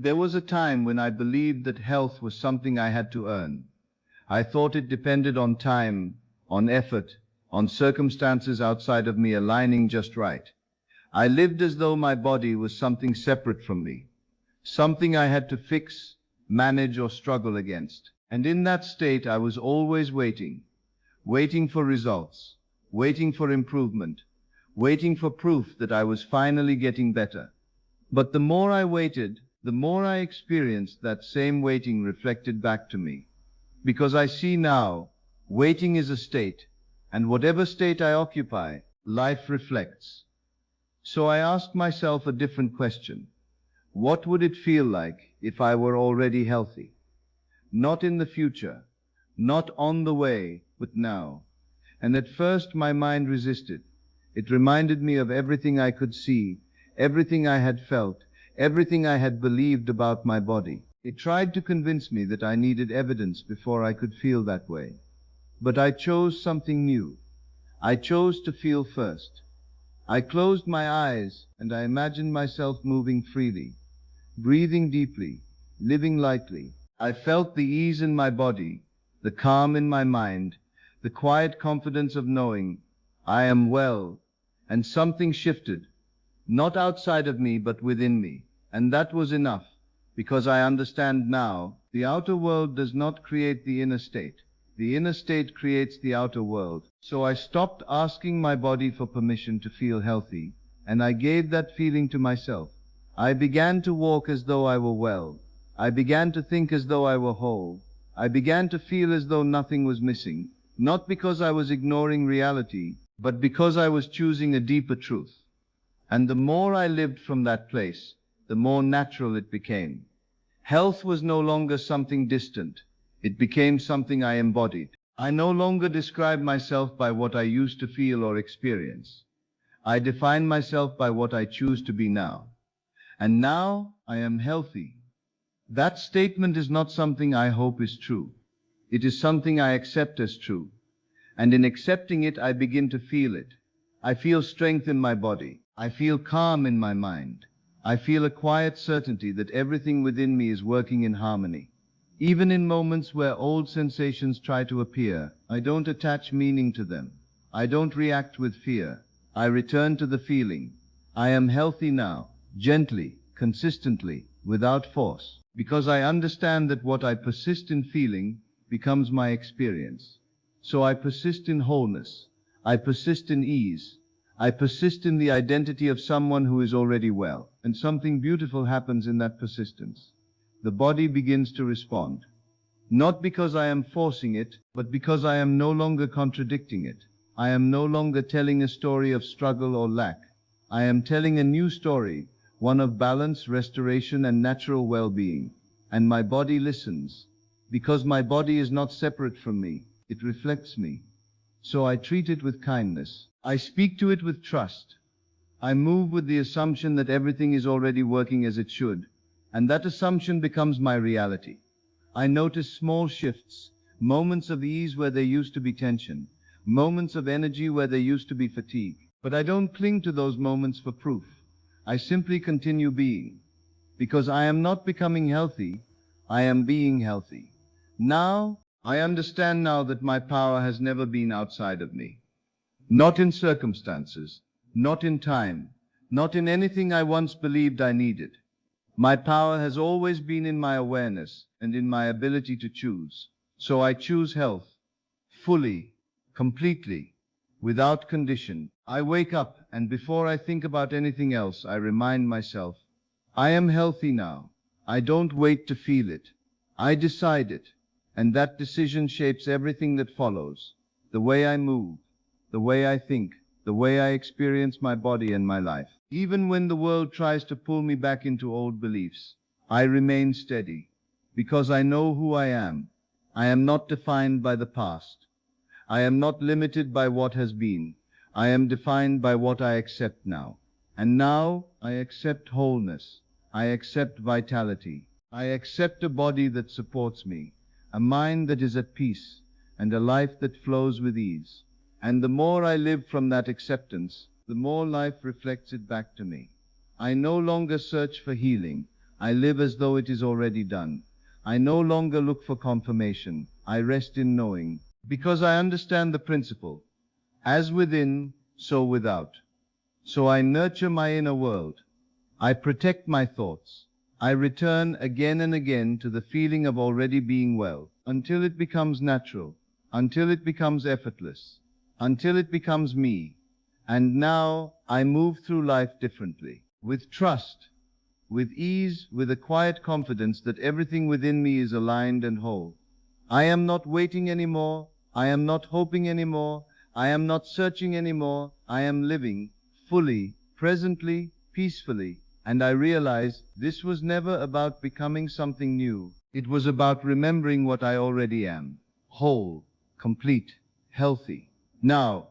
There was a time when I believed that health was something I had to earn. I thought it depended on time, on effort, on circumstances outside of me aligning just right. I lived as though my body was something separate from me, something I had to fix, manage, or struggle against. And in that state, I was always waiting, waiting for results, waiting for improvement, waiting for proof that I was finally getting better. But the more I waited, the more I experienced that same waiting reflected back to me. Because I see now, waiting is a state, and whatever state I occupy, life reflects. So I asked myself a different question. What would it feel like if I were already healthy? Not in the future, not on the way, but now. And at first my mind resisted. It reminded me of everything I could see, everything I had felt, everything I had believed about my body. It tried to convince me that I needed evidence before I could feel that way. But I chose something new. I chose to feel first. I closed my eyes and I imagined myself moving freely, breathing deeply, living lightly. I felt the ease in my body, the calm in my mind, the quiet confidence of knowing I am well, and something shifted, not outside of me but within me. And that was enough, because I understand now the outer world does not create the inner state. The inner state creates the outer world. So I stopped asking my body for permission to feel healthy, and I gave that feeling to myself. I began to walk as though I were well. I began to think as though I were whole. I began to feel as though nothing was missing, not because I was ignoring reality, but because I was choosing a deeper truth. And the more I lived from that place, the more natural it became. Health was no longer something distant. It became something I embodied. I no longer describe myself by what I used to feel or experience. I define myself by what I choose to be now. And now I am healthy. That statement is not something I hope is true. It is something I accept as true. And in accepting it, I begin to feel it. I feel strength in my body. I feel calm in my mind. I feel a quiet certainty that everything within me is working in harmony. Even in moments where old sensations try to appear, I don't attach meaning to them. I don't react with fear. I return to the feeling. I am healthy now, gently, consistently, without force. Because I understand that what I persist in feeling becomes my experience. So I persist in wholeness. I persist in ease. I persist in the identity of someone who is already well. And something beautiful happens in that persistence. The body begins to respond. Not because I am forcing it, but because I am no longer contradicting it. I am no longer telling a story of struggle or lack. I am telling a new story, one of balance, restoration, and natural well-being. And my body listens. Because my body is not separate from me, it reflects me. So I treat it with kindness. I speak to it with trust. I move with the assumption that everything is already working as it should, and that assumption becomes my reality. I notice small shifts, moments of ease where there used to be tension, moments of energy where there used to be fatigue. But I don't cling to those moments for proof. I simply continue being. Because I am not becoming healthy, I am being healthy. Now, I understand now that my power has never been outside of me. Not in circumstances, not in time, not in anything I once believed I needed. My power has always been in my awareness and in my ability to choose. So I choose health, fully, completely, without condition. I wake up, and before I think about anything else, I remind myself, I am healthy now. I don't wait to feel it. I decide it. And that decision shapes everything that follows. The way I move, the way I think, the way I experience my body and my life. Even when the world tries to pull me back into old beliefs, I remain steady. Because I know who I am. I am not defined by the past. I am not limited by what has been. I am defined by what I accept now. And now I accept wholeness. I accept vitality. I accept a body that supports me, a mind that is at peace, and a life that flows with ease. And the more I live from that acceptance, the more life reflects it back to me. I no longer search for healing. I live as though it is already done. I no longer look for confirmation. I rest in knowing, because I understand the principle. As within, so without. So I nurture my inner world. I protect my thoughts. I return again and again to the feeling of already being well, until it becomes natural, until it becomes effortless, until it becomes me. And now I move through life differently, with trust, with ease, with a quiet confidence that everything within me is aligned and whole. I am not waiting anymore. I am not hoping anymore. I am not searching anymore. I am living fully, presently, peacefully. And I realize this was never about becoming something new. It was about remembering what I already am. Whole, complete, healthy. Now,